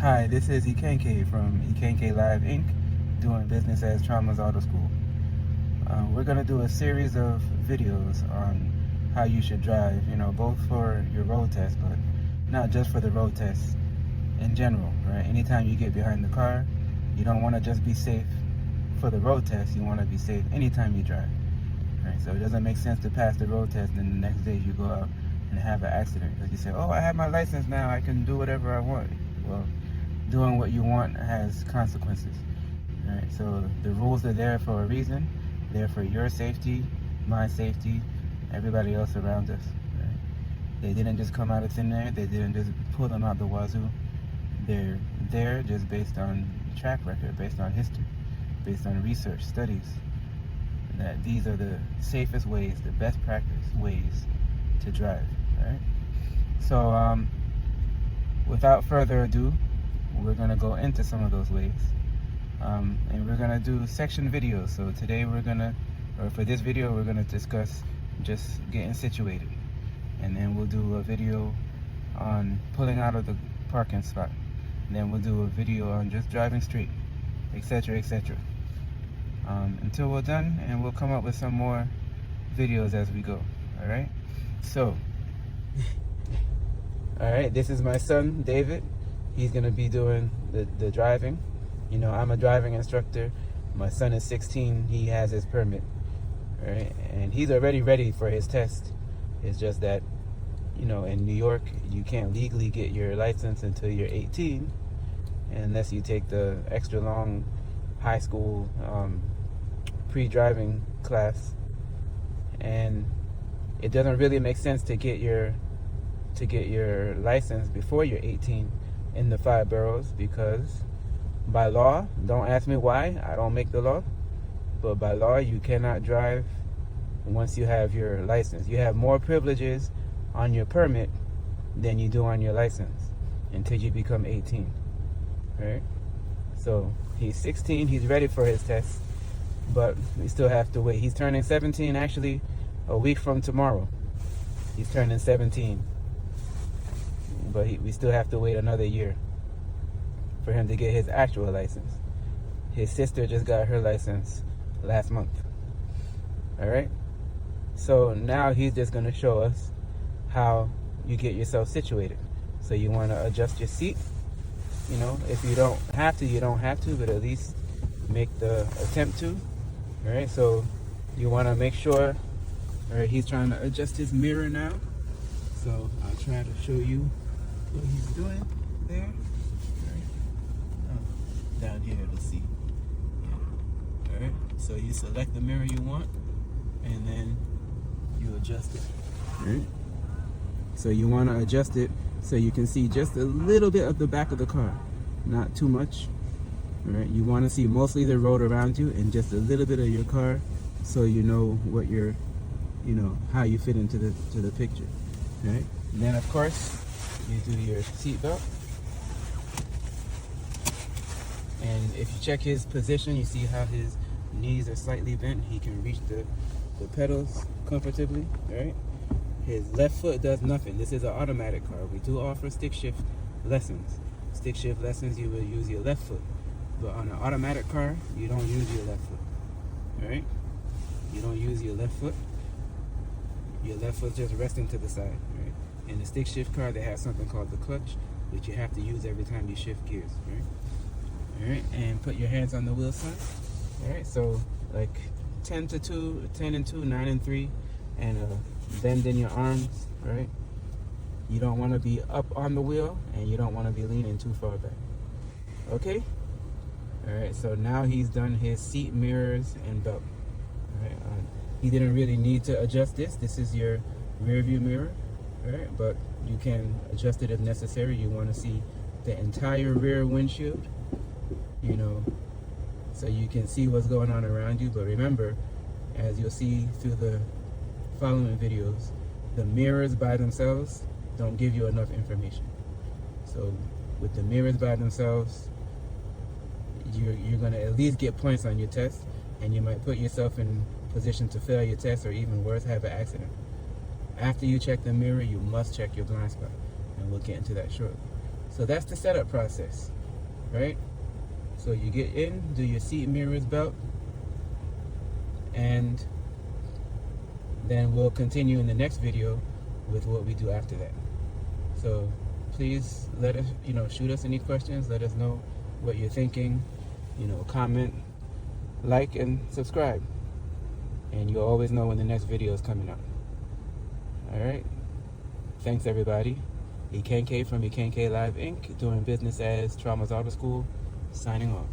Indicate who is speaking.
Speaker 1: Hi, this is IkankeLive from IkankeLive Inc., doing business as Tramas Auto School. We're going to do a series of videos on how you should drive, both for your road test, but not just for the road test in general, right? Anytime you get behind the car, you don't want to just be safe for the road test, you want to be safe anytime you drive, right? So it doesn't make sense to pass the road test and then the next day you go out and have an accident because you say, oh, I have my license now, I can do whatever I want. Well, doing what you want has consequences. Right? So the rules are there for a reason. They're for your safety, my safety, everybody else around us. Right? They didn't just come out of thin air. They didn't just pull them out the wazoo. They're there just based on track record, based on history, based on research, studies. That these are the safest ways, the best practice ways to drive. Right? So without further ado, we're going to go into some of those ways, and we're going to do section videos. So today for this video, we're going to discuss just getting situated, and then we'll do a video on pulling out of the parking spot, and then we'll do a video on just driving straight, etc., etc. Until we're done, and we'll come up with some more videos as we go. All right, so all right, this is my son David. He's going to be doing the driving. I'm a driving instructor. My son is 16. He has his permit. Right? And he's already ready for his test. It's just that, in New York, you can't legally get your license until you're 18 unless you take the extra long high school pre-driving class. And it doesn't really make sense to get your license before you're 18 in the 5 boroughs, because by law, don't ask me why, I don't make the law, but by law you cannot drive once you have your license. You have more privileges on your permit than you do on your license until you become 18, right? So he's 16, he's ready for his test, but we still have to wait. He's turning 17 actually a week from tomorrow. He's turning 17. But we still have to wait another year for him to get his actual license. His sister just got her license last month. All right? So now he's just going to show us how you get yourself situated. So you want to adjust your seat. If you don't have to, you don't have to, but at least make the attempt to. All right? So you want to make sure, all right, he's trying to adjust his mirror now. So I'll try to show you what he's doing there. Right. Down here to see. Yeah. Alright, so you select the mirror you want and then you adjust it. Right. So you want to adjust it so you can see just a little bit of the back of the car, not too much. Alright, you want to see mostly the road around you and just a little bit of your car, so you know what you're, how you fit into the picture. Right. And then of course you do your seatbelt, and if you check his position, you see how his knees are slightly bent. He can reach the pedals comfortably. Right. His left foot does nothing. This is an automatic car. We do offer stick shift lessons. Stick shift lessons, you will use your left foot, but on an automatic car, you don't use your left foot. All right. You don't use your left foot. Your left foot's just resting to the side. Right. In the stick shift car, they have something called the clutch, which you have to use every time you shift gears. Right. All right. And put your hands on the wheel side. All right. So like 10 and 2, 9 and 3, and bend in your arms. Right. You don't want to be up on the wheel, and you don't want to be leaning too far back. Okay. All right. So now he's done his seat, mirrors, and belt. All right. He didn't really need to adjust this. This is your rear view mirror, right? But you can adjust it if necessary. You want to see the entire rear windshield, so you can see what's going on around you. But remember, as you'll see through the following videos, the mirrors by themselves don't give you enough information. So with the mirrors by themselves, you're going to at least get points on your test, and you might put yourself in position to fail your test, or even worse, have an accident. After you check the mirror, you must check your blind spot, and we'll get into that shortly. So that's the setup process, right? So you get in, do your seat mirrors belt, and then we'll continue in the next video with what we do after that. So please let us, shoot us any questions. Let us know what you're thinking. Comment, like, and subscribe. And you'll always know when the next video is coming up. All right. Thanks, everybody. Ikanke from IkankeLive Inc., doing business as Tramas Auto School, signing off.